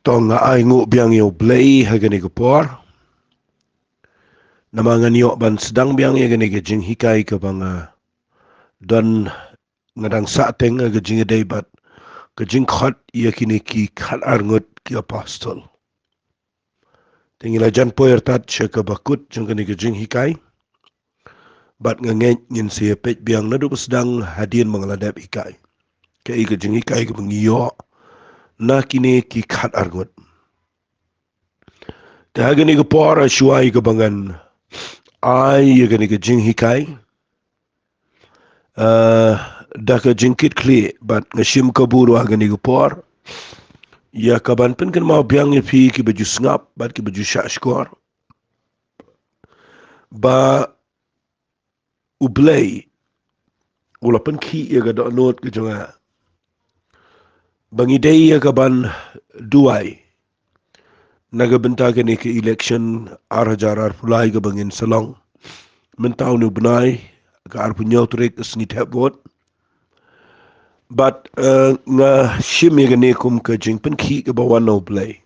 Tong ai ngu biang yo blei hagani ko por. Namangan yo ban sedang biang ye gani ke jinghikai ke banga don ngadang sa teng ke jingedai bat ke jingkhot ye kini ki khat arngut ki apostol. Tingila jan poyer tat che ke bakut jeng gani ke jinghikai bat ngangeng ngin se pet biang nadu sedang hadian mengaladap hikai. Ke ke jinghikai ke bengiyo na kini ki khat arngut. Tahagani ke por ashuai ke bangan ai ye gani ke jinghikai dah ke jingkit kli bat ngashim kaburu agani ke por ya kaban pen kan mau biang fi ki baju sngap bat ki baju syashkor ba ublei ula pen ki ya ga do not ke jonga bangi dei ya kaban duai naga benta ke ni ke election ar pulai ke bangin salong mentau nu benai ka ar punyo trek sngi tap vote but nga shim ya ne kum ke jing pen ki ke bawan no play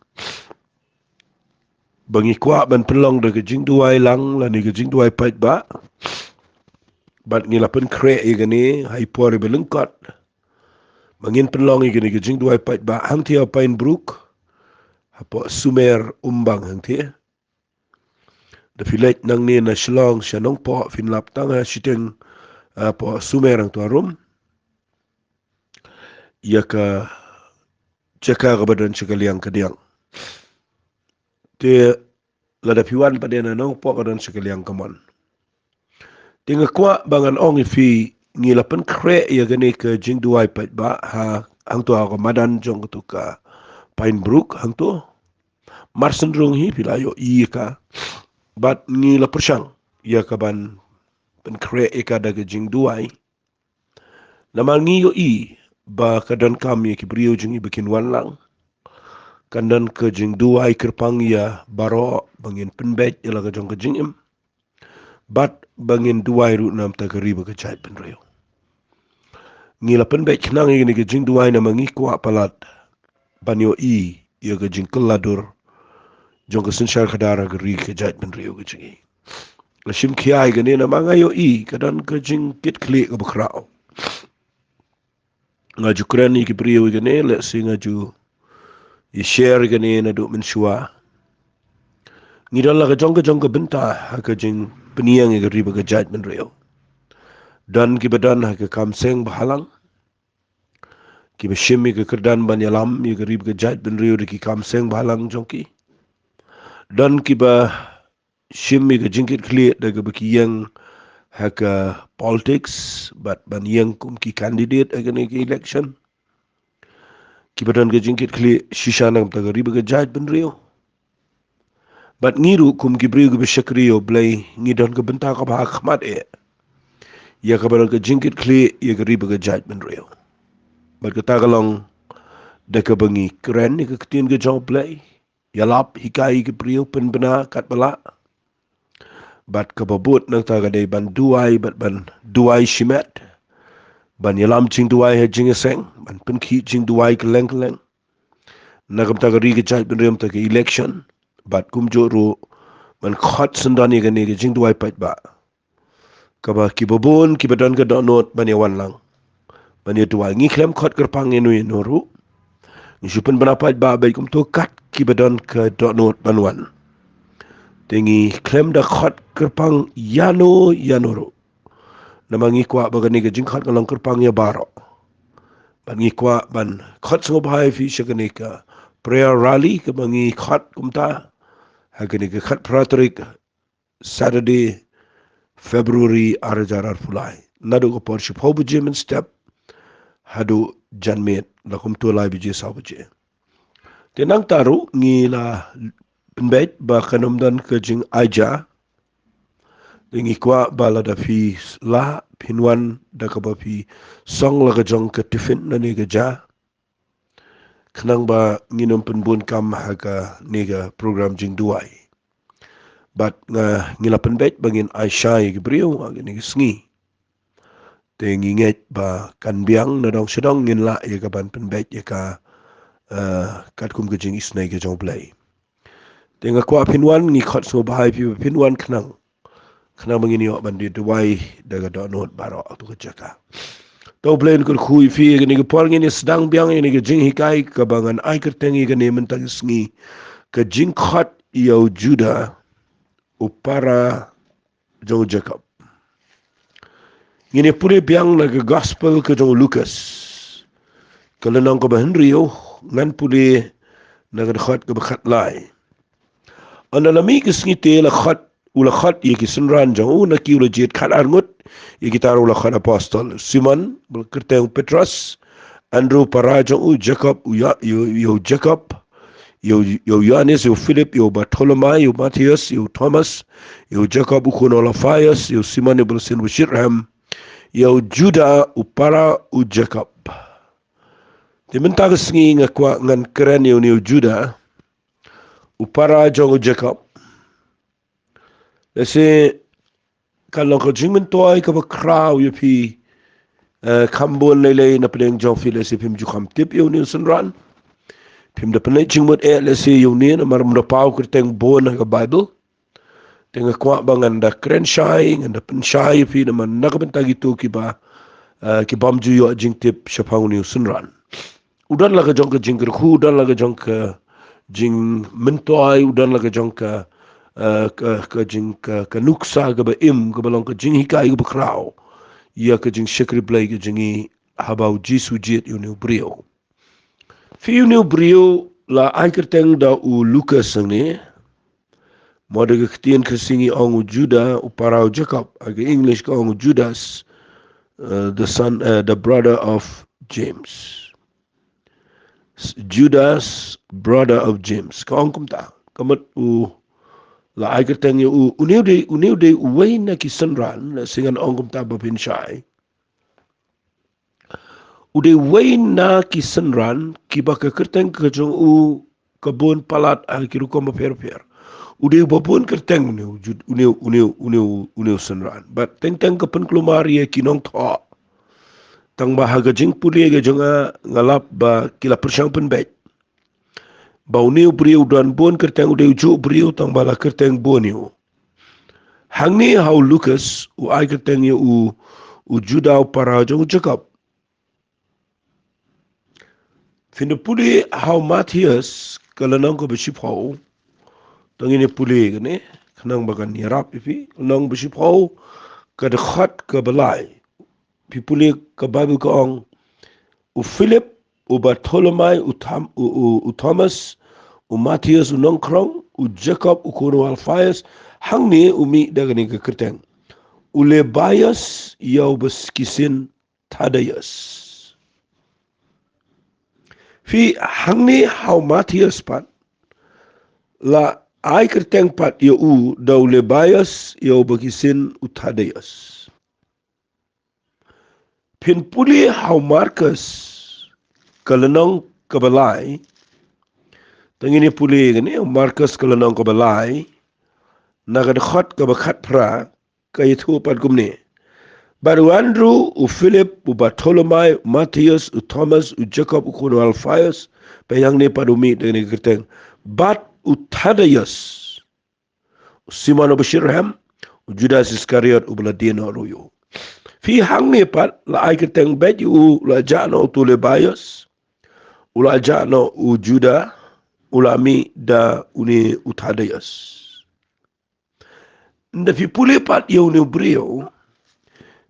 bangi kwa ban pelong de ke jing duai lang la ni ke jing duai pait ba but ngila pen kre ya ne hai por belengkot bangin pelong ya ne ke jing duai pait ba hang tia pain brook hapo sumer umbang hang tia de filet nang ni na shlong shanong po finlap tanga shiteng po sumer ang tuarum ya ka ceka kebadan sekaliang kediang te lada piwan pada nong po kebadan sekaliang kemon tinga kwa bangan ong fi ngila pen kre ya gani ke jing duai pat ba ha hang tu ko madan jong tu ka Pine Brook hang tu marsen rong hi pilayo i ka bat ngila persang ya ka ban pen kre e ka da ke jing duai nama ngiyo i ba kadan kami ki brio jing i bikin wan lang kandan ke jing duai kerpang ya baro bangin penbet ya la ka jong ke jing im bat bangin duai ru nam ta kari ba ka chai pen reo ngila penbet nang ini ke jing duai na mangi kwa palat banyo i ya ke jing keladur jong ke sensyar kadara kari ke chai pen reo ke jing i la shim kiai ke ne na mangayo i kadan ke jing kit kli ke bakrao ngaju kren i ki brio ke ne le ngaju i share ke ne na do mensua ngidal la ka jong ke benta ha ke jing peniang ke riba ke jai pen reo dan ki badan ha ke kamseng bahalang ki bashim ke kerdan banyalam ye garib ke jaj ben rio de ki kamseng bahalang jongki dan ki ba shim ke jingkit kli de ke baki yang ha ke politics but ban yang kum ki candidate again ke election ki badan ke jingkit kli shishanang ta garib ke jaj ben rio but ngiru kum ki brio ke bashakrio blai ngidon ke benta ka ba khmat e ya ka badan ke jingkit kli ye garib ke jaj ben rio but ke tagalong de ke bengi keren ni ke ketin ke jong play yalap hikai ke priu pen bena kat bala bat ke babut nang ta gadai ban duai bat ban duai shimet ban yalam jing duai he jing seng ban pen ki jing duai ke leng nagam ta gari ke chai ben rem ta ke election bat kum jo ro ban khot sendani ke ni ke jing duai pat ba ka ba ki babon ki badan ke donot ban yawan lang ban ye duai ngi klem khot kerpang enu ru Nisupan benapat ba baik tu kat ki badan ke donot banwan. Tingi klem da khot kerpang yanoro. Namangi kwa bagani ke jingkhot kalang kerpang ya baro. Bangi kwa ban khot sengo bahai fi shakani ka prayer rally ke bangi khot kumta. Hagani ke khot pratorik Saturday February arajarar fulai. Nadu ko por ship hobu jimin step hadu janmet lakum tu lai biji sawaje. Tenang taru ngila penbet ba kanamdan ke jing aja dengi kwa bala da fi la pinwan da ka ba fi song la ka jong ke tifin na ni ke ja kenang ba nginum penbun kam ha ka ni ka program jing duai bat nga ngila penbet bangin aisha ke brio agni sngi te nginget ba kan biang na dong sedong ngin la ye ka ban penbet ye ka kat kum ke jing isnai ke jong play tenga kwa pinwan ngi khot so bahai pi pinwan khnang mangini ok bandi duwai daga do not baro tu ke jaka to plain kur khui fi ni ke por ngi sedang biang ni ke jing hikai ka bangan ai ker tengi ke ne mentang sngi ke Jingkhot yo Juda upara jong Jakob ngini pure biang na ke gospel ke jong Lucas kalau nang ko Henry ngan pule na ke khot ke bakhat lai ana lami ke sngi te la khot ula khat ye ki sunran jang na ki ula jet khat arngut ye ki taru la khat apostol Simon bel kerteng Petrus Andrew parajo Jacob yo Jacob yo Johannes yo Philip yo Bartholomew yo Matthias yo Thomas yo Jacob Ukonolafias yo Simon bel sin Shirham yo Juda upara Jacob dimenta sngi ngakwa ngan keren yo Juda upara jong Jacob. Lese kalau kau jingmen toy kau berkrau you pi kambon lele na peleng jong fi lese pim jukam tip you ni sunran pim da peleng jingmut lese you ni na mar mda pau kerteng bon ka Bible tenga kwa bangan da kren shai ngan da pen shai pi na man nak benta gitu ki ba ki bam ju yo jing tip shapang ni sunran udan la ka jong ka jing khu udan la ka jong ka jing mentoy udan la ka jong ka ka jing ka nuksa ka ba im ka balong ka jing hikai ka bakrao ya ka jing shakri play ka jingi habau jisu jet yu new brio fi yu new brio la ai kerteng da u Lucas ne mode ka ktien ka singi ong Juda u parao Jacob aga English ka ong Judas the brother of James Judas brother of James ka ong kumta kamat u la ai kerteng yu uniu de uway na ki sunran la singan ongum taba pin shai ude way na ki sunran ki ba ka kerteng ka jong kabon palat a ki ru ko ma fer ude babon kerteng uniu sunran but teng ka pen klumari ki nong tho tang ba ha ga jing puli ga jonga ngalap ba kila persang pen bet ba uniu brio dan bon kerteng ude ju brio tang bala kerteng boniu hangni how Lucas u ai kerteng u Juda para jong Jacob fin puli how Matthias kalanang ko biship how tangini puli gane kanang bagan yarap ifi nang biship how ka de khat ka balai pi puli ka Bible ka ong u Philip u Bartholomew u Thomas u Matthias u Nongkrong u Jacob u Kono Alphaeus hangni umi dagani ka kerteng ule bias yau beskisin Thaddeus fi hangni how Matthias pat la ai kerteng pat yau da ule bias yau beskisin Thaddeus pin puli how Marcus kalanong kabalai tangini puli gani Marcus kalanong kabalai nagadkhot ka bakhat pra kay thupat gumni baru Andrew u Philip u Bartholomew Matthias u Thomas u Jacob u Kono Alphaeus payang ne padumi dengan kerteng but u Thaddeus Simon of Shirham u Judas Iscariot u Bladino ruyo fi hang ne pat la ai kerteng bet u la jano tu le bias u la jano u Juda ulami da uni u Thaddeus nda fi pule pat yau ne brio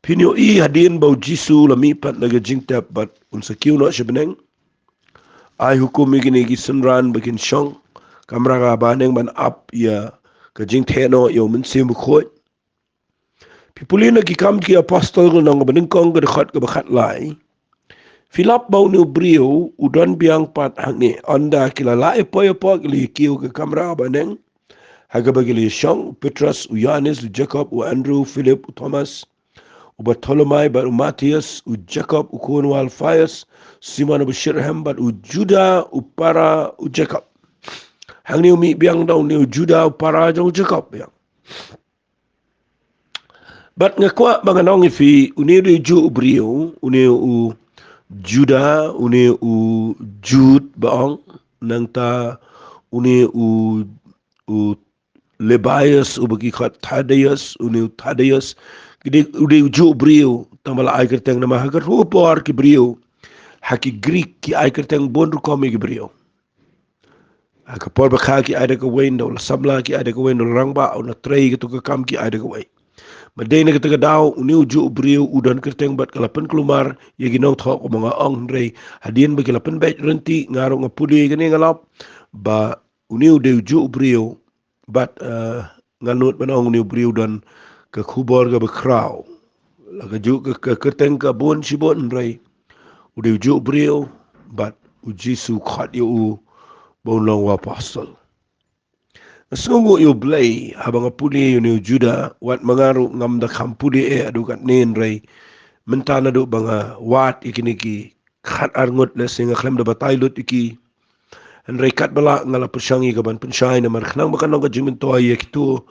pinyo I hadin bau jisu lami pat naga jingtap bat unsa kiu no shibneng ai hukum igini gi sunran bakin shong kamra ga baneng man up ya ka jingte no yo min sim khoi pipulina ki kam ki apostol no ng baning kong ga khat ga khat lai filap bau ne brio udan biang pat hangne onda kila lai po li kiu ga kamra baneng haga bagili shong Petrus u Johannes u Jacob u Andrew Philip u Thomas u Bartholomew u Matthias u Jacob u Kono Alphaeus Simon u Shirham u Juda u para u Jacob hangni umi biang daw ni Juda u para u Jacob biang but ngakwa banganong ifi uniru ju brio uniu Juda une u Jud baong nang ta une u Lebias u bagi khat Thaddeus une Thaddeus gede ude ju brio tamala ai kerteng nama hagar hu por ki brio haki Greek ki ai kerteng bon ru komi ki brio haka por bakha ki ai de ko wendo la samla ki ai de ko wendo rangba o na trei ki to ka kam ki ai de ko wei madena kita daw uniu ju brio udan kerteng bat kalapan kelumar ye ginau thok mga ong rei hadien ba kalapan bet renti ngaro ngapudi gani ngalap ba uniu de ju brio bat nganut banong uniu brio dan ke khubor ga bakraw la ga ju ke kerteng ka bon sibon rei ude ju brio bat u jisu khat yu bon long wa apostol. Nasungo yu blay habang apuli yu ni Juda wat mangaru ngam da kampuli adukat nin ray mentana do banga wat ikiniki khat arngot na singa klem da bataylut iki and ray kat bala ngala persangi ka ban pensay na markhnang makanong ka jimin to ay kitu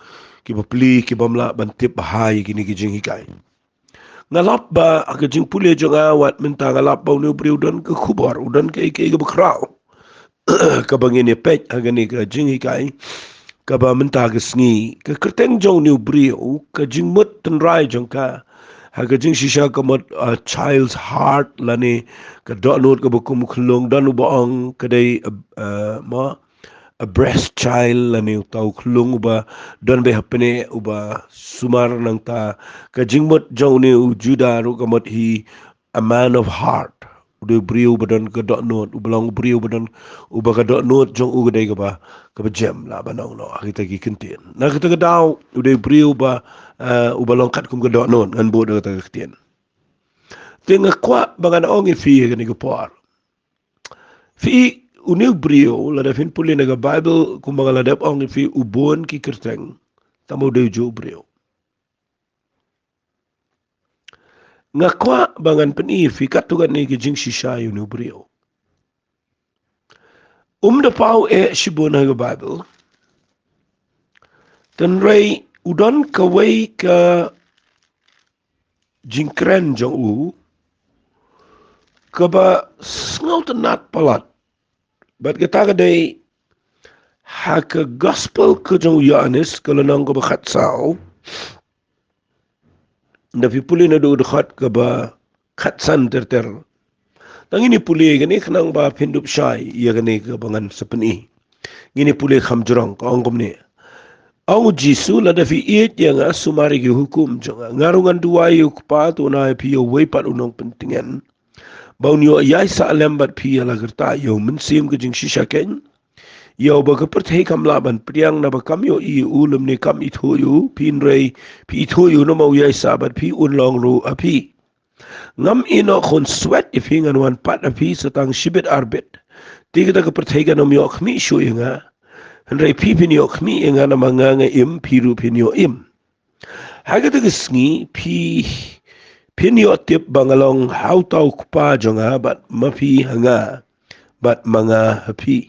ki bapli ki bamla bantip bahay ikiniki jing hikay ngalap ba aga jing puli jonga wat menta ngalap ba unu bri udan ka kubar udan ka iki ka bakraw kabangin pet agani ka jing hikay kaba menta gesngi ke kerteng jong new brio ke jing mut ten rai jong ka ha ke jing shisha ka mot a child's heart lani ke do not ke bukum khlong dan ubang ke dai ma a breast child lani tau khlong ba don be hapne uba sumar nang ta ke jing mut jong new Juda ru ka mot hi a man of heart udah brio badan ke dok not ubalang brio badan uba ke dok not jong u gede ke ba jam lah banong no kita gi kentien na kita ke daw udah brio ba ubalang kat kum ke dok not ngan bo de kita kentien tenga kwa bangan ong fi ke ni ke por fi uniu brio la da fin puli na ke bible kum bangal da ong fi ubon ki kerteng tamo de jo brio ngakwa bangan peni fi katugan ni ke jing shisha uniu brio da pau shibuna ke Bible. Dan ray udon kawai ka jingkren jong u kaba ngau tenat palat. Bat kita kadai haka gospel ke jong Yohanes kalau nang kaba khatsau. Nafi puli na do khat kaba khatsan ter. Tang ini puli gani khnang ba pindup syai ia gani ke bangan sepeni. Ngini puli khamjurang ka ongkom ni. Ang Jisu la dafi iit yang sumari ki hukum jonga ngarungan dua yu kpa tu na piyo weipat unong pentingan bau nyo yai sa lembat piya la gerta yo mensim ke jing shisha ken yo ba keperthai kam laban priang na ba kam yo i ulum ni kam itho yu pin rei pi itho yu no mau yai sa bat pi un long ru api ngam ino khon sweat ifingan wan pat api satang shibit arbit tiga ta keperthai kan om yo khmi shu yanga Henry pipinyo kmi nga na mga nga im piru pinyo im. Haga ta gesngi pinyo tip bangalong hautaw kupa jonga bat mapi hanga bat mga hapi.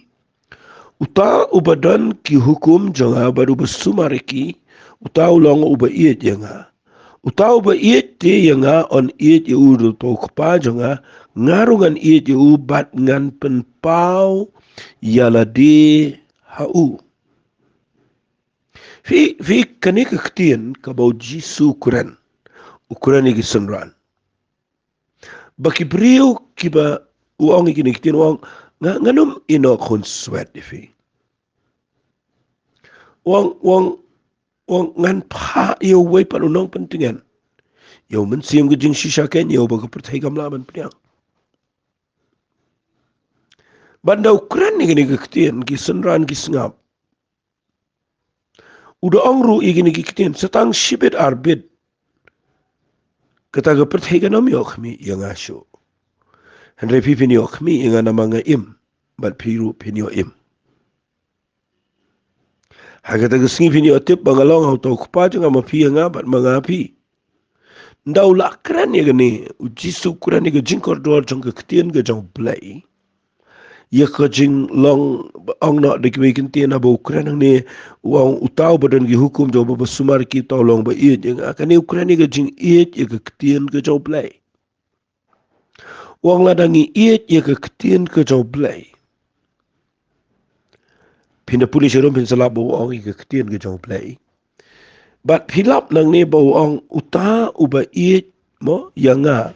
Uta ubadan ki hukum jonga baru besumariki uta ulong uba iet yanga. Uta uba iet te yanga on iet yu to kupa jonga ngarungan iet yu bat ngan penpau yalade hau. Fi kanik ktien kabau Jisu ukuran iki senran. Baki brio kiba uang iki ktien uang nganum ino kon sweat ifi. Uang ngan pa iyo way panunong pentingan. Yo mensiam ke jing shisha ken yo baka pertai kamlaban priang. Banda ukuran iki ktien ki senran ki sengap. Udah angru igini kikitin setang shibit arbit kata perthai kanam yokmi yang asu Henry pipin yokmi yang namanga im bat piru pinyo im hagata gesngi pinyo tip bangalong hau tau kupa janga mapi yang bat mangapi ndau lakran ya gani ujisu kuran ni Jingkhot dor jang ketien ke jang blai ya ka jing long ong na de kwe kinti na bo Ukraine ni wa utaw badan gi hukum jo ba sumar ki to long ba iet yang ka ni Ukraine ga jing iet ya ka tien ga jo play Wang ladangi iet ya ke ketien ke jau blai. Pina puli sirom pin salap bau ong ke ketien ke jau blai. But hilap nang ni bau ong uta uba iet mo yanga.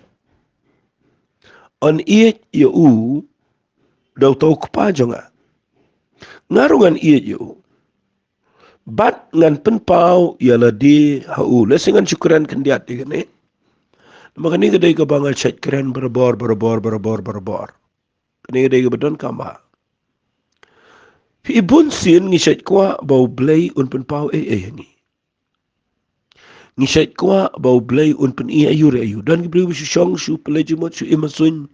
On iet ya u dau tau kupa jonga. Ngarungan iet ya u. Bat ngan penpau ialah di hau. Lesingan syukuran kendiat di kene. Maka ni kedai ke bangal chat keren berbor. Kene kedai ke bedon kamba. Fi ibun sin ngisat kwa bau blai un penpau ni. Ngisat kwa bau blai un pen ayu. Dan kibri su syong su pelajumot su imasun.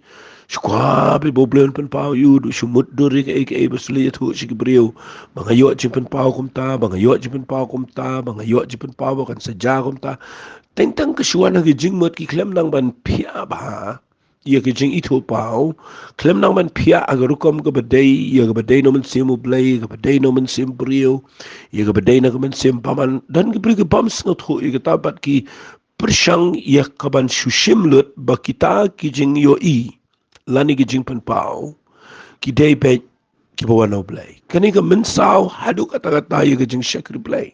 Sukwa bau blai un penpau yu su muduri ke basli tu si kibriu. Bangayot jing penpau kumta, bangayot jing penpau kumta, bangayot jing penpau kan saja kumta. Tentang kesuan ke jingmot ki klem nang ban pia ba. Ia ke jing itu pau. Klem nang ban pia agar rukom ke badai. Ia ke badai nomen simu blai. Ke badai nomen sim beriu. Ia ke badai nomen sim paman. Dan ke beri ke bam sengat ho. Ia ke tabat ki persyang ia kaban susim lut. Ba kita ki jing yo i. Lani ki jing pen pau. Ki day pet ki bawa no blai. Kani ke mensau hadu kata-kata ia ke jing syakri blai.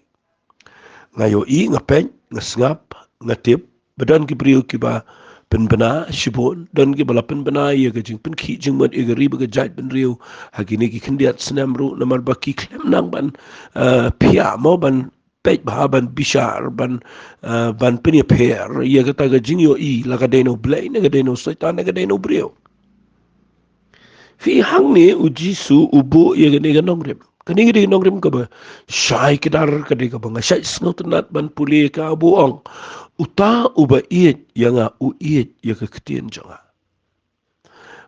Ngayo i ngapen ngasngap ngatip badan ki beriu ki ba penbena shibon dan ki bala penbena ia ke jing penki jing mat ia riba ke jait ben riu hagini ki kendiat senam ru namar baki klem nang ban pia mo ban pej ban bishar ban penia per ia kata ke jing yo i la ka deno blai na ka deno setan na ka deno beriu fi hang ni ujisu ubu ia ke ni nongrem kani gede nongrem ka ba syai kedar kadi ka ba ngasai snotnat ban puli ka buong uta uba iet yang u iet ya ke ketien jonga.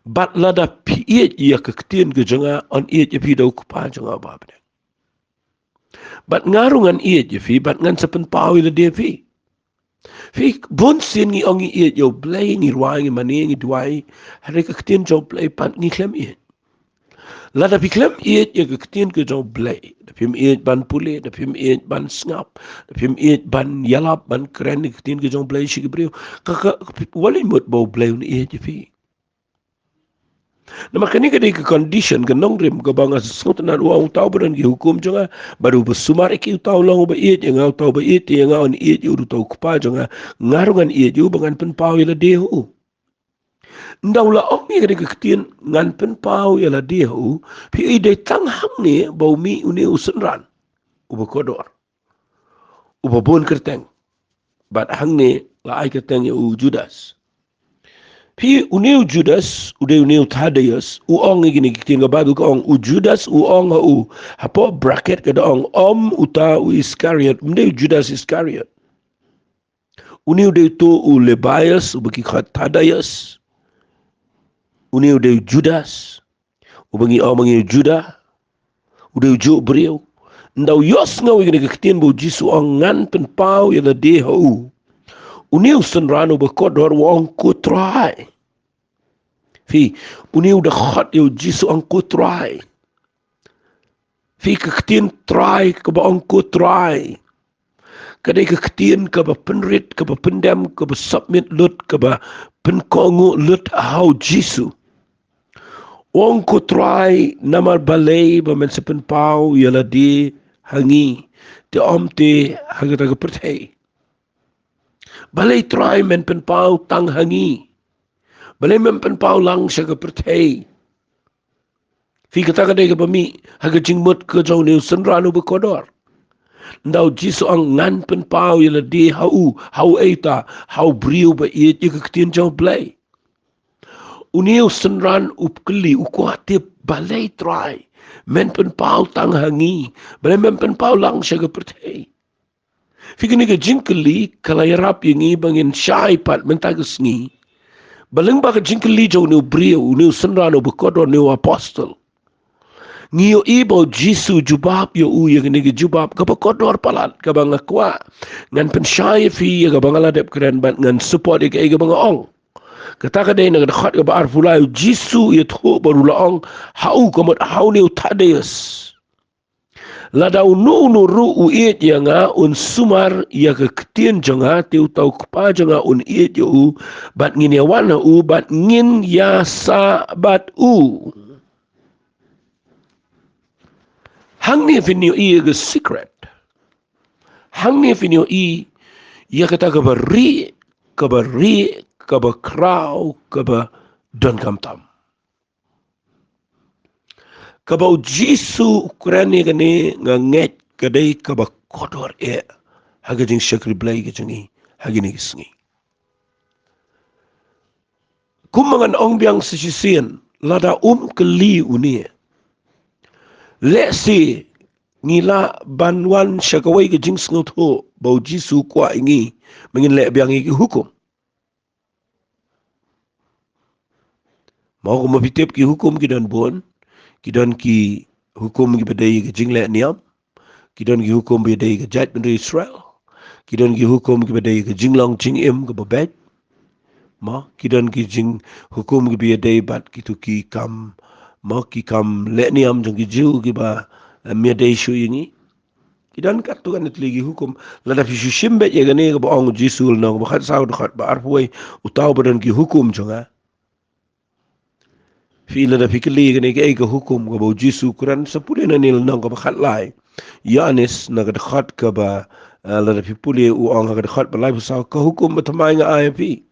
Bat lada pi iet ya ke ketien ke jonga on iet ya pi dau kupa jonga ba bene. Bat ngarungan iet ya fi bat ngan sepen pau ila dia fi. Fi bon sin ngi ongi iet yo blai ngi ruai ngi mani ngi duai hari ke ketien jo blai pat ngi klem iet. Lada pi klem iet ya ke ketien ke jo blai. Pim iet ban pule, da pim iet ban snap, da pim iet ban yalap, ban keren ni ketin ke jong blai si kebriu. Kaka wali mut bau blai un iet je fi. Na makani ke ke condition ke nongrim ke banga sesuatu uang tau badan ke hukum jonga baru bersumar iki tau long ba iet yang ngau tau ba iet yang ngau ni iet uru tau kupa jonga ngarungan iet yu bangan pen pau ila dehu. Ndau la ong ni ke ketin ngan pen pau ila dehu pi ide tang hang ni bau mi uni usenran. Uba kodor. Uba bon kerteng. Bat hang ni la ai kerteng ya u Judas. Pi uniu Judas, ude uniu Thaddeus, u ong gini kitin ga badu ka ong u Judas u ong ha u hapo bracket ka ong uta u Iscariot, mde Judas Iscariot. Uniu de tu u Levius, u bagi Thaddeus. Uniu de Judas, u bagi mangi Juda. Ude ju beriu. Ndau yos ngau gini ketin bu jisu ong ngan pen pau ya la de ha u. Uniu senranu berkodor wong kutrai. Fi, uniu dah khot yu jisu ang kutrai. Fi keketin trai ke ba ang kutrai. Kadai keketin ke ba penrit, ke ba pendam, ke ba submit lut, ke ba penkongu lut hau jisu. Wong kutrai namar balai ba men sepen pau yala di hangi. Te om te hagataga pertai. Balai try men pen pau tang hangi. Balai men pen pau lang siya ka pertai. Fi kata kadai ka pami haga jingmut ke jau niu senranu bekodor. Ndau jisu ang ngan pen pau yala di hau eita, hau briu ba iet ya keketin jau blai. Uniu senran upkeli ukuatip balai try. Men pen pau tang hangi. Balai men pen pau lang siya ka pertai. Fikir ke jingkeli kalayarap yang i bangin syai pat mentagus ngi. Balang baka jingkeli jau niu brio, niu senrano bekodor niu apostol. Ngiyo ibo jisu jubab yo u yang ni jubab ka bekodor palat ka banga kwa. Ngan pen syai fi ka banga ladep keren bat ngan support ka banga ong. Kata kadai na khot ka ba arfulai jisu ye tho baru la ong hau ka mot hau niu Thaddeus. Lada unu ru uiet yanga un sumar ya ke ketien jonga tiu tau kepa jonga un iet u bat ngin ya wana u bat ngin ya sa bat u. Hang ni finio i ke secret. Hang ni finio i ya kata ke beri ke krau ke don kam tam. Kabau Jisu Ukraine kani nganget kadai kaba kodor hagajing syakri blai kejangi hagini kesengi. Kumangan ong biang sisisian lada keli uni. Leksi ngila banwan syakawai kejing sengut ho bau Jisu kwa ingi mengin lek biang iki hukum. Mau kumapitip ki hukum kidan bon kidan ki hukum ki badai kejing lek niam. Kidan ki hukum badai kejat benda Israel. Kidan ki hukum ki badai kejing long jing im ke babet. Kidan ki jing hukum ki badai bat kitu ki kam ki kam lek niam jang ki jiu ki ba miadai syu ini. Kidan kat tu kan lagi hukum lada fi shimbet ya gane ke baong jisul nang ba khat sau khat ba arpuai utau badan ki hukum jonga. Fi lada fi kali gane ke hukum ke bau jisu kuran sepule na nil nang ke khat lai. Yanis na ke khat ke ba lada fi puli uang ke khat ba lai sau ke hukum batamai nga IFP.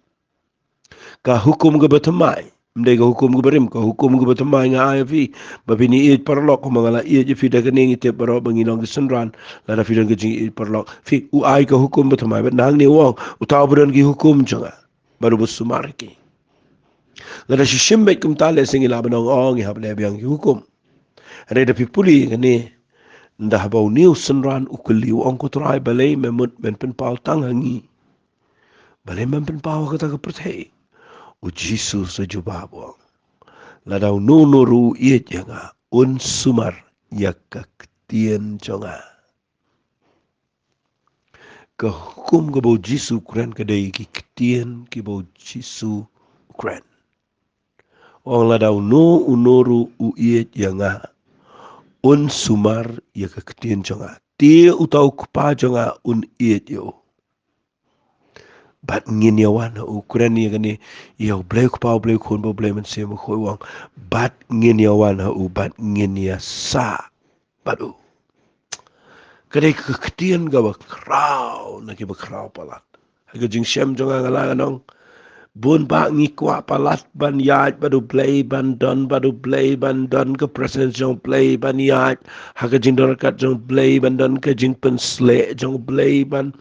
Ka hukum ke batamai. Mdai ka hukum ke berim, ka hukum ke batamai nga IFP. Babini iit parlok ko mangala iit je fida kening ite baro banginong ke senran. Lada fida ke jing iit parlok. Fi uai ka hukum batamai. Bet nang ni uang utaw badan ki hukum jonga. Baru bersumar ki. Lada si shimbet kum tale singi labanong ong ihap lebiang ki hukum. Reda pi puli kani ndah bau niu senran ukuli uang kutrai balai memut men penpau tanghangi. Balai men penpau kata ke perthai. U Jisu sejubah buang. Ladau nuru iet janga un sumar ya ketien jonga. Ke hukum ke bau Jisu Ukraine kedai ki ketien ki bau Jisu Ukraine. Orang ladau nuru iet janga un sumar ya ketien jonga. Dia utau kupa jonga un iet yo. Bat ngin ya wana Ukraine ya gani ya blai ku pau blai khon bo blai man se mo khoi wang bat ngin ya wana bat ngin ya sa badu kadai ketien ga ba krau na ki ba krau palat ha jing shem jonga ngala nong bun ba ngi kwa palat ban yat badu blai ban don ke present jong blai ban yat ha jing dor kat jong blai ban don ke jing pen sle jong blai ban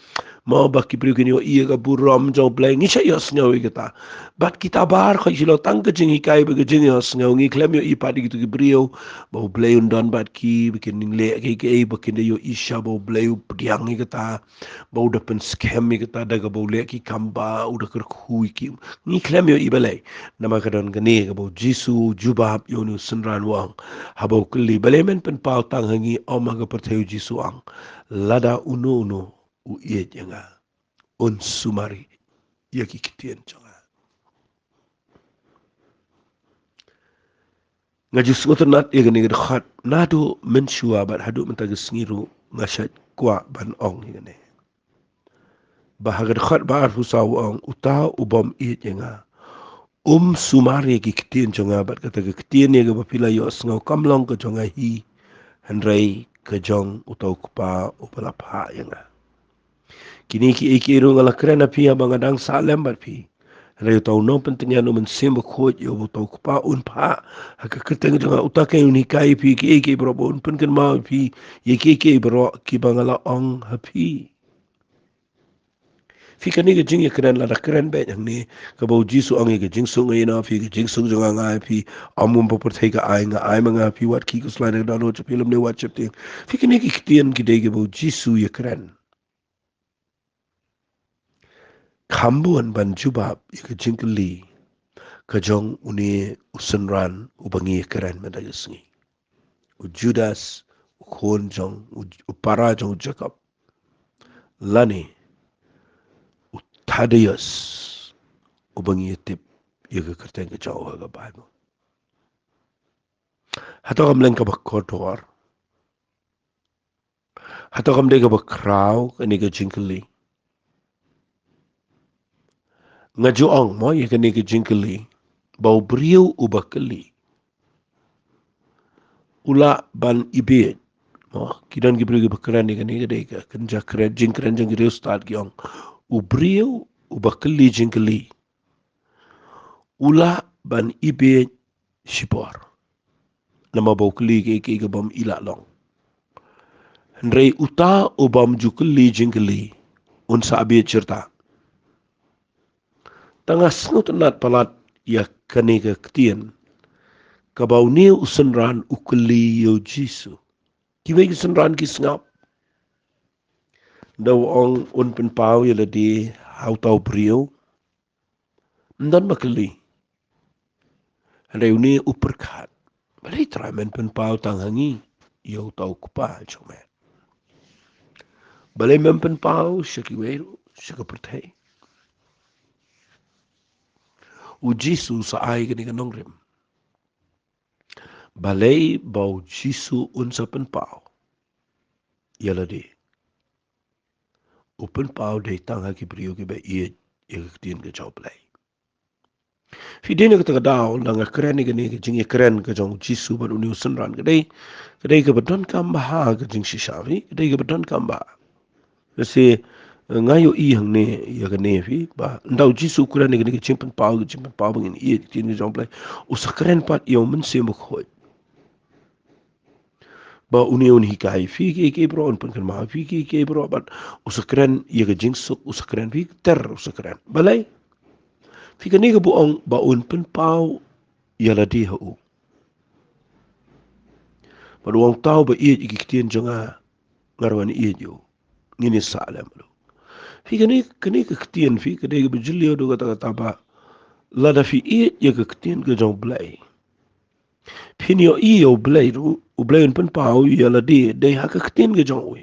mau baki priukin yo iya ka buram jauh blay ngi saya sengaw kita bat kita bar kau silo tang kejing hikai begejing yo sengaw ngi klem yo ipadi gitu ki brio bau blay undan bat ki bikin ningle ki bikin yo isha bau blay pediang kita bau depan scam kita daga bau le ki kamba udah kerkhui ki ngi klem yo ibalai nama kadon gani ka bau jisu jubab yo nu senran wang habau keli balai men pen pau tang hangi omaga pertheu jisu ang lada uno u iet yanga un sumari yaki kitien jonga ngajus ngotenat yagani khat nado mensua bat hadu mentagis ngiru ngasat kwa ban ong yagani bahagad khat ba arfusaw ong uta ubom iet yanga sumari yaki kitien jonga bat kata kitien yaga bapila yo ngau kamlong ke jonga hi handrai ke jong utau kupa upalapha yanga kini ki ikiru ngala krena pia bangadang salem bat pi rayo tau no pentingnya no mensembo khoj yo tau kupa un pha haka keteng janga utake unikai pi ki iki bro un pen kan ma pi iki bro ki bangala ong hapi fi kani ke jing kren la kren be jang ni ka bau jisu ong ke jing sung ina fi ke jing sung janga ngai pi amum po thai ka ai nga ai manga pi wat ki ko slide da no chapilum ne wat chapting fi kani ki kitien ki de ke bau jisu ye kren kambuan ban jubab ika jingkeli kajong uni usenran ubangi keren madagasngi u Judas u khon jong u para jong Jakob lani u Thaddeus ubangi tip ika kerteng ke jauh ga Bible hato kamleng ka bakotor Hato kam dega ba kraw kani ga jingkeli. Ngaju ong mo ya kani ga jingkeli. Bau beriu ubakeli. Ula ban ibet. Mo kidan gibri ga bakran ni kani ga dega kanja kren jingkren jang riu start giong. Ubriu ubakeli jingkeli. Ula ban ibet shipor. Nama bau keli ke ga bam ila long. Hendrai uta ubam jukeli jingkeli. Unsa abet cerita. Tengah sengut nat palat ya kani ga ketien. Kabau ni usenran ukeli yo Jisu. Kibai usenran ki sengap. Daw ong un pen pau ya ladi hau tau beriu. Ndan makeli. Hendrai uni uperkat. Balai teramen pen pau tang hangi. Yo tau kupa cuma. Balai mempen pau syaki weru. Syaka pertai. U Jisu saai kani kanong rim. Balai bau Jisu unsa pen pau. Yala di. Upen pau day tang haki beriu ki ba iya ketien ke jauh belai. Fidena kata kadau nang keren ni kani jing keren ke jong Jisu ban uni usenran kedai ke badan kamba ke jing sisawi kedai ke badan kamba. Kasi ngayo i hang ne ya kani fi ba ndau Jisu keren ni kani jimpen pau bangin iya ketien ke jauh belai. Usa keren pat iyo men se mukhoy. Ba uni hikai fi ke bro un pen ma fi ke bro bat usakren ye ke jingsuk usakren fi ter usakren balai fi kani ke buong ba un pen pau ya la di hu ba wong tau ba ie ki kitien jonga ngarwan ie jo ngini salem lo fi kani ke kitien fi ke de bujilio do kata ba la da fi ie ye ke kitien ke jong blai pinio io blai ru u blai un pen pau ya la di de ha ke kitien ke jong we.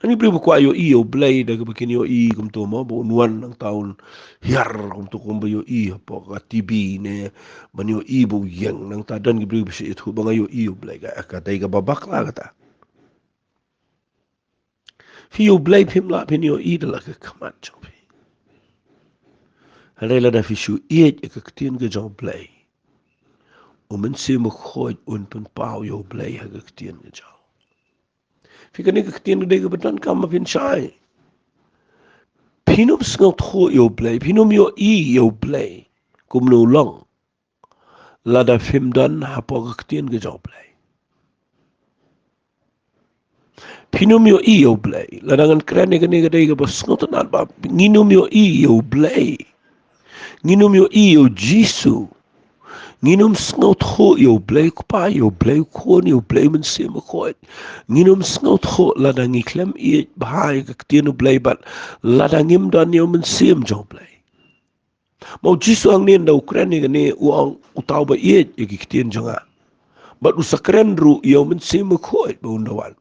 Ani beri buku ayo i o blai daga begini o i kum tu mo bo nuan nang tahun hiar kum tu kum bayo i apa ka TV ne bani o i bo yang nang ta dan beri besi itu bang ayo i o blai ka dai ka babak la kata. Fi o blai pim la pini o i dala ka kamat jopi. Halai la da fi shu i ka ketien ka jong blai. O men se mo khoj un pen pau yo blai ha ka ketien ka jong. Fi kani ka ketien ka dai ka bedan kam mapin syai. Pinom sengot ho yo blai, pinom yo i yo blai, kum no long, lada fim dan hapo ketien ke jauh blai. Pinom yo i yo blai, lada ngan keren ni kene kedai ke bos sengot nat ba, nginum yo i yo blai, nginum yo i yo Jisu, nginum sengot ho yo blai kupa yo blai kon yo blai men se makot, nginum sengot ho lada ngiklem i bahai ke ketien yo blai bat, lada ngim dan yo men se jauh blai. Mau Jisu ang ni nda ukren ni gani uang utau ba iet ya kitien jonga. But usakren ru yo men se mukhoy ba undawan.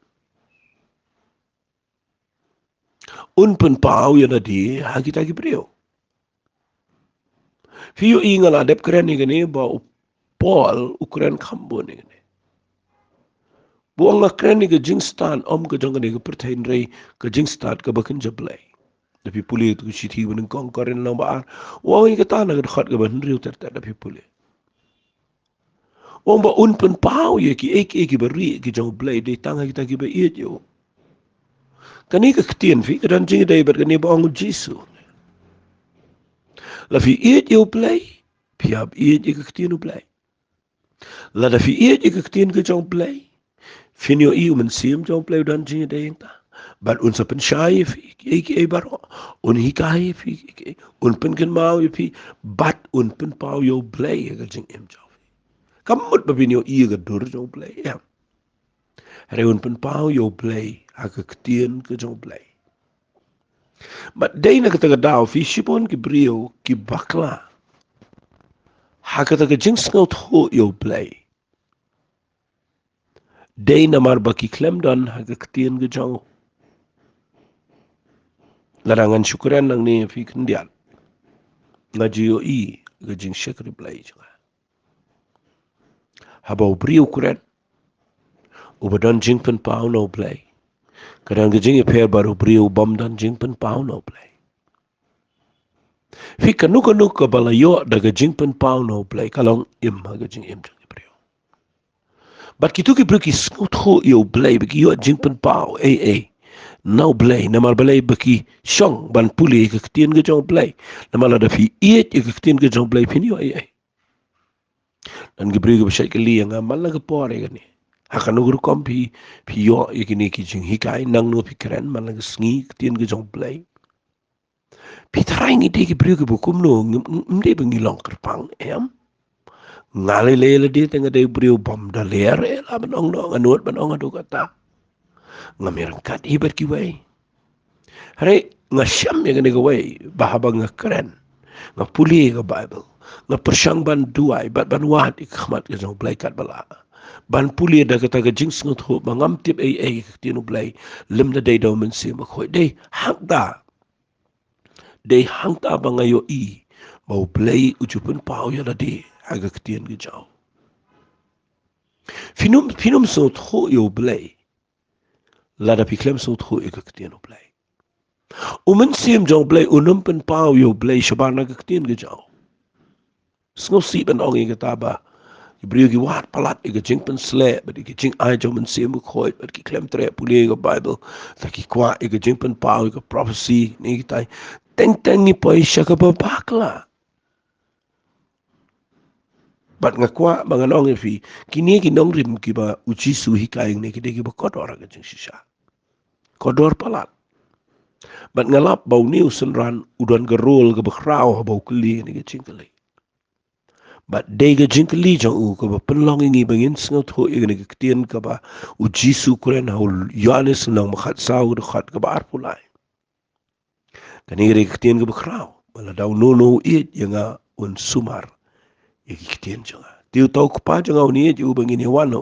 Un pen pau ya na di ha kita ki brio. Fiyo ingal adep kren ni gani ba Paul ukren kambo ni gani. Buang kren ni ga jingstan om ka jonga ni ga pertain rei ka jingstan ka bakin jablay. Tapi puli itu siti beneng kong karen lambar. Wang ini kata nak khat ka ban riu ter tapi puli. Wang ba un pen pau ye ki ek beri ki jong blai de tanga kita ki ba iet yo. Kani ka ketien fi kadan jing dai ber kani ba ong Jisu. La fi iet yo blai, piab iet ye ka ketien blai. La da fi iet ye ka ketien ka jong blai. Finio i men sim jong blai dan jing dai ta. But un sa pen shai fi ek baro. Un hikai fi un pen kan mau fi bat un pen pau yo blai ka jing em jong. Kamut ba binyo i ka dur jong blai ya. Reun pen pau yo blai haka ketien ke jong blai. But day na kata kadao fi shipon ki brio ki bakla. Haka ta ka jing sngot ho yo blai. Day na mar baki klem dan haka ketien ke jong. Larangan syukuran nang ni fi kendian. Ngaji yo i ke jing syakri blai juga. Habau brio kuren. Ubadan jingpen pau no play. Kadang gejing iper baru beriu bom dan jingpen pau no play. Fi kanu ka balayo daga jingpen pau no play kalong im ha gejing im jang beriu. But kitu ki beri ki skut yo play bagi yo jingpen pau now play namar play baki shong ban puli ke ketien ke jong play namar ada fi iet ke ketien ke jong play pini dan gebri ke besai kali yang amal la ke pore gani akan ugur kom pi yo ikini ki jing hikai nang no pi keren man la sngi ketien ke jong play pi tarai ngi de gebri ke bukum no mde bengi long kerpang ngale le de tengah de brio bom da ler la banong no nganut banong adu kata ngamirangkat ibat ki wai Hare nga syam yang ni gawai bahaba nga keren nga puli nga Bible nga persyang ban duai bat ban wahat ikhmat ke jong blai kat bala ban puli da kata ga jing sngot ho mangam tip tinu blai lim da dai do men si ma khoi dei hang da banga yo bau blai ujupun pau ya da de aga ktien ge jaw finum so tho yo blai la da piklem so tho e ga ktien blai Umen sim jong blay pen pau yo blay shabana ke ketien ke jau. Sngo si ben ong ke taba. Ibriu ki wat palat ke jing pen sle but ke jing ai jong men sim khoi but ki klem tre puli ke Bible ta ki kwa ke jing pen pau ke prophecy ni ki tai teng ni poi shaka ba bakla. But nga kwa bangan ong fi kini ki nong rim ki ba uji su hikai ni ki de ki ba kodor ke jing shisha. Kodor palat. Bat ngalap bau niu senran udan gerol ke bekrau bau keli ni ke cingkeli. Bat day ke cingkeli jang ke penlong ini bangin sengat ho ini ke ketien ke ba ujisu kuren haul Yohanes nang makat sau dekat ke ba arpulai. Kani ke ketien ke bekrau malah dau nono it yang un sumar ye ke ketien jang. Tiu tau kupa jang ni ju bangin hewan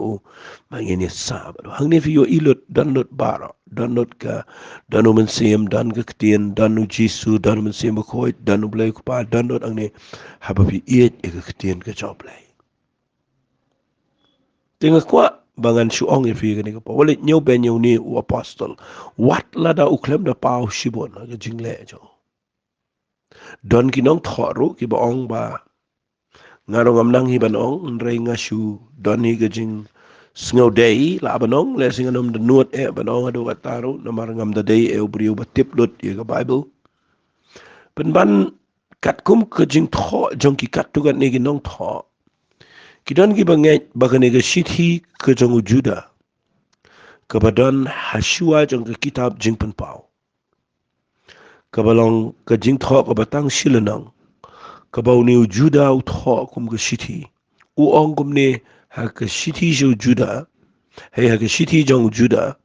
bangin sa hang ni fi yo ilut dan not bara dan not ka dan men sim dan ke ketien dan jisu dan men sim khoi dan blai kupa dan not ang ni haba fi iet ke ketien ke job lai tinga kwa bangan shu ong fi ke ni ko wale nyau ben nyau ni u apostle wat la da uklem da pau shibon ke jingle jo don ki nong thoru ki ba ong ba ngarong am nang hi ban ong rei ngashu don hi ke jing Sngau day la banong le singa nom de nuot banong adu kataru namar ngam da day briu batip lut ye ga Bible pen ban kat kum ke jing tho jong ki kat tu gan ne gi nong tho ki don ki bangai bagane ga shithi ke jong Juda ke badan Hashua jong ke kitab jing pen pau ke balong ke jing tho ke batang shilanang ke bau ni Juda u tho kum ke shithi u ong kum ne ha ke shithi jo Juda hey ha ke shithi jong Juda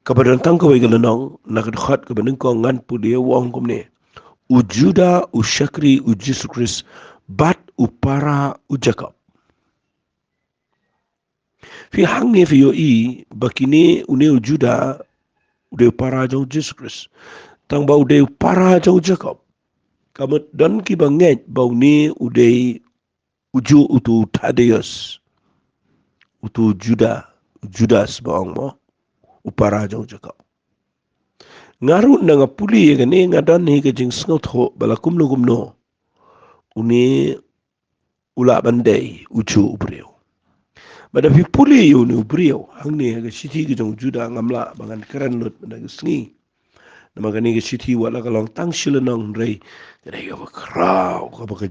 kabadan tang ko wegel nong nak khat ke beneng ko ngan pu dia wong kum ne u Juda u Shakri u Jesus Christ bat u para u Jakob fi hang ne fi yo bakini u ne u Juda u de para jong Jesus Christ tang bau de para jong Jakob kamat dan ki banget bau ni u de uju utu Tadeus utu Judas baong mo upara jong Jakob ngaru na nga puli ye gani nga dan hi ke jing sngot ho bala kumno uni ula bandai uchu ubreu bada fi puli yu ni ubreu hang ni ga siti ke jong Juda ngamla bangan keren lut bada sngi nama gani ke siti wala kalong tang shilanong rei gade ga krau ka ba ke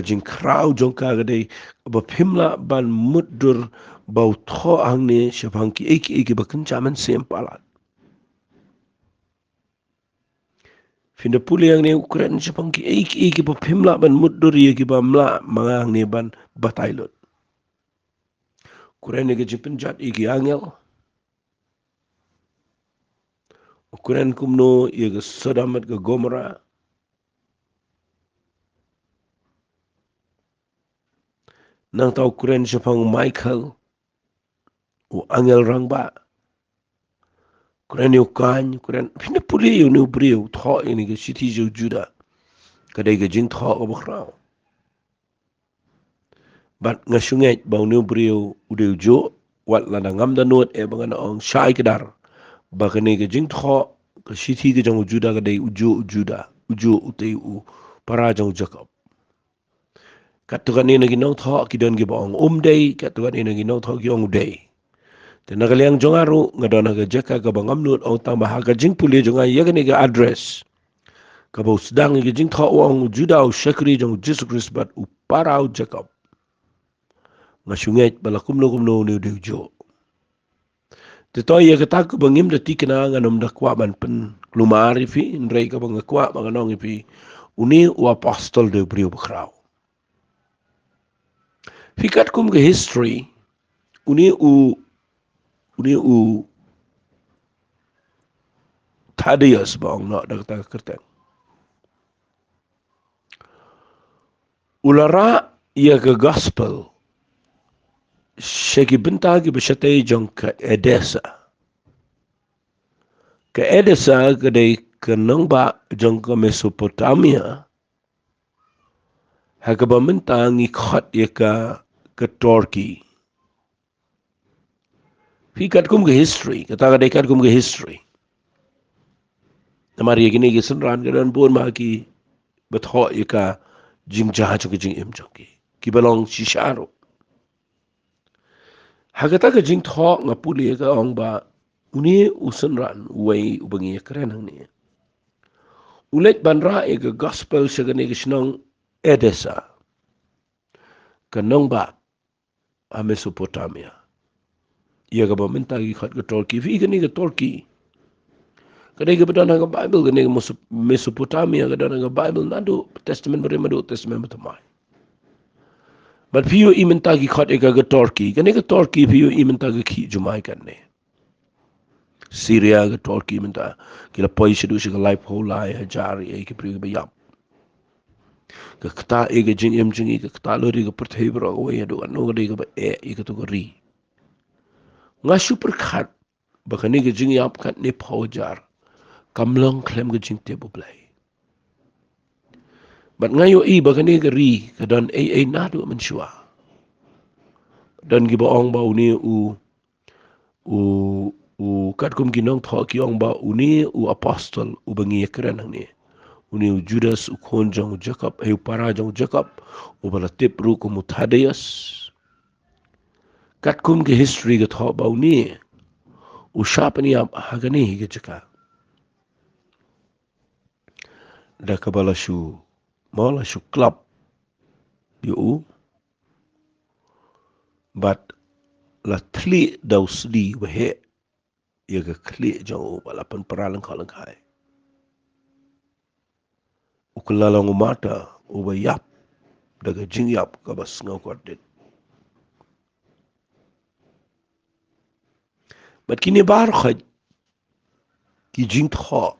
jing krau jong ka gade ba pimla ban muddur bau tho hang ni shapang ki eki ba kencaman sempalat Finda puli yang ni ukuran sepang ki iki pa pimla ban muddur ye ki ba mla mangang ni ban batailot. Ukuran ni ke penjat iki angel. Ukuran kumno ye ke Sodamat ke Gomora. Nang tau ukuran sepang Michael. U angel rang ba. Ukuran ni ukan, ukuran finda puli ye ni ubriu tho ini ke siti jo Juda. Kadai ke jing tho ke bakrau. Bat ngasunget bau ni ubriu ude ujo wat la na ngam da not e bangana ong shai kedar bakane ke Jingkhot ke shithi ke jong Juda ke dei ujo Juda ujo utei u para jong Jakob katukan ni nagi nong tho ki don gi bong dei katukan ni nagi nong tho ki ong dei te nagaliang jong aru ngadona ke jaka ke bangam nut ong tang bahaga jing puli jong ay yagani ke address ke bo sedang ke Jingkhot ong Juda u shakri jong Jesus Christ bat u para u Jakob ngasunget bala kumno ni de ujo te toy ya kata ko bangim da tikna nganom da kwa ban pen lumari fi nrei ka bang kwa bang nong fi uni u apostol de brio bakrao fikat kum ke history uni u Thaddeus bang no da kata kerten ulara ya ke gospel sheki bintagi bashate jong ka Edessa kedai kenongba jong ka Mesopotamia haka baminta ngikhat ya ke Turkey. Fikat kum ke history, kata kadai kat kum ke history. Namari gini ke senran ke dan bon ma ki betho ya ka jing jaha ke jing im ki. Ki balong shisharo. Haka ta ke jing tho ngapuli ya ka ong ba uni usenran wei ubangi ya keren hang ni. Ulet banra ya ke gospel segani ke senong Edessa. Kenong ba a Mesopotamia. Ia ka baminta ki khat ke Turkey. Fi ka ni ke Turkey. Kadai ka badana ka Bible ka ni ke Mesopotamia ka dana ka Bible nado testament beri madu testament betamai. But fiyo iminta ki khat eka ke Turkey. Ka ni ke Turkey fiyo iminta ki ki jumai kan ni. Syria ke Turkey minta kila poi sedu se ka life whole lai hajari ai ke priyo ka bayap. Ka kata eka jing em jingi ka kata lori ka perthebra ka wai adu anu ka di ka ba eka tu ka ri. Nga super khat baka ni ke jingi ap khat ni paujar. Kamlang klem ke jing tebo blai. But ngayo i baka ni ke ri ka dan ay nado mensua. Dan ki ba ong ba uni u kat kum ginong tho ki ong ba uni u apostol u bangi keren ni. Uni u Judas u khon jong Jakob ay para jong Jakob u bala tip ru ku Thaddeus. Kat kum ke history ke tho ba uni u shapani ab hagani ke jaka. Da kabala shu mala shu club yu but la tli daus di wahe ya ka kli jauh walaupun peralang kalang kai ukulalang umata ubayap daga jingyap ka bas ngau kordit but kini bar khaj ki Jingkhot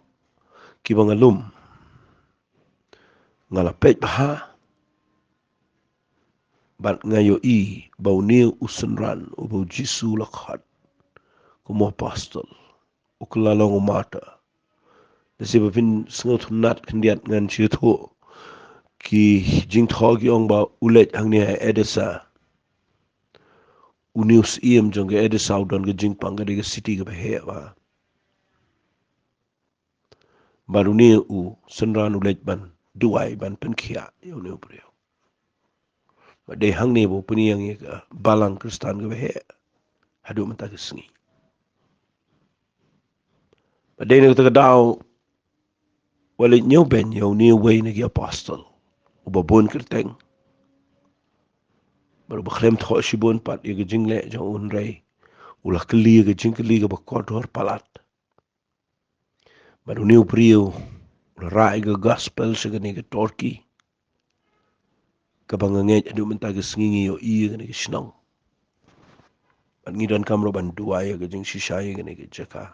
ki bangalum ngala pej baha bat ngayo i bauni usenran ubau jisu lakhat kumo apostol ukulalang umata dasi bapin sengau thunat kendiat ngan chitho ki Jingkhot ki ong ba ulet hang ni Edessa unius iem jong ke Edessa udon ke Jingpang ke de city ke bahe ba baru ni u senran ulet ban duai ban penkhia yo ne brio ba de hang ni bo puni yang ka balang kristan ke bahe hadu mata ke sengi ba de ne ta dau wale nyu ben yo ni we ne ki apostol u ba bon kerteng baru ba khlem tho shibon pat ye ke jingle jong un rei ula kli ke jingkli ke ba kodor palat baru ni brio rai ke gospel segani ke Turkey kabanganget adu menta ke sengi yo i ke ni snong ban ngidan kamro ban duai ke jing shisai ke ni ke jaka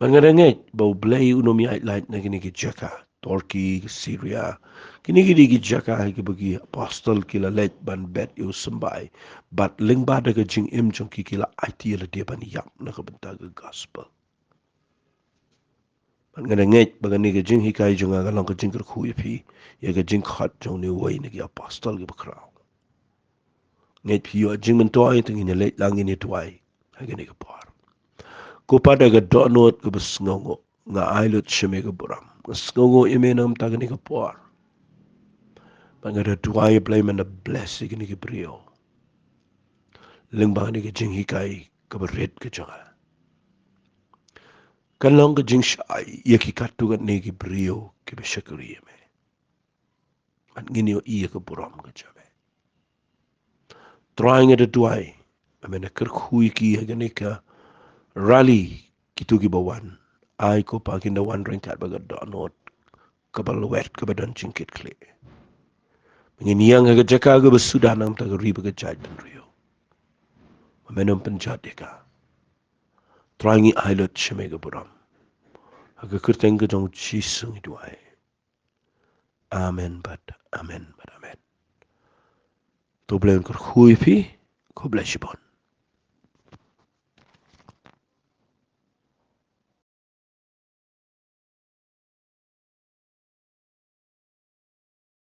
ban ngadanget bau blai unomi ai light na ke ni ke jaka Turkey Syria kini ke di jaka ke bagi apostol kila let ban bet yo sembai bat ling ba de ke jing im jong ki kila IT la dia ban yap na ke benta ke gospel ban ngadanget bagani ke jing hikai jong ga long ke jing khu pi ye ke Jingkhot jong ni wei ni ke apostol ke bakrao Ngai piyo jing men toy ting in late lang in tuai. Agani ka por. Ko pada ga donot ko bes ngongo nga ailut sheme ga buram. Ngongo imenam tagani ka por. Pangada tuai play man a bless igani ka brio. Leng bang ni ka jing hikai ka bered ka janga. Kan long ka jing shai yaki katu ka ni ki brio ki beshakuri me. Man ngini o iya ka buram ka jame. Trying at a tuai. Amena kerkhui ki agani ka rally kitu ki bawan. Ai ko pakinda wan ringkat baga donot kabal wet kabadan Jingkhot kle. Menginiang aga jaka aga besudah nam ta riba ga jaj ben rio. Menam penjat deka. Trangi ailot shemega buram. Aga kerteng ga jong chisung iduai. Amen but amen but amen. To blame kor hui pi ko bless you bon.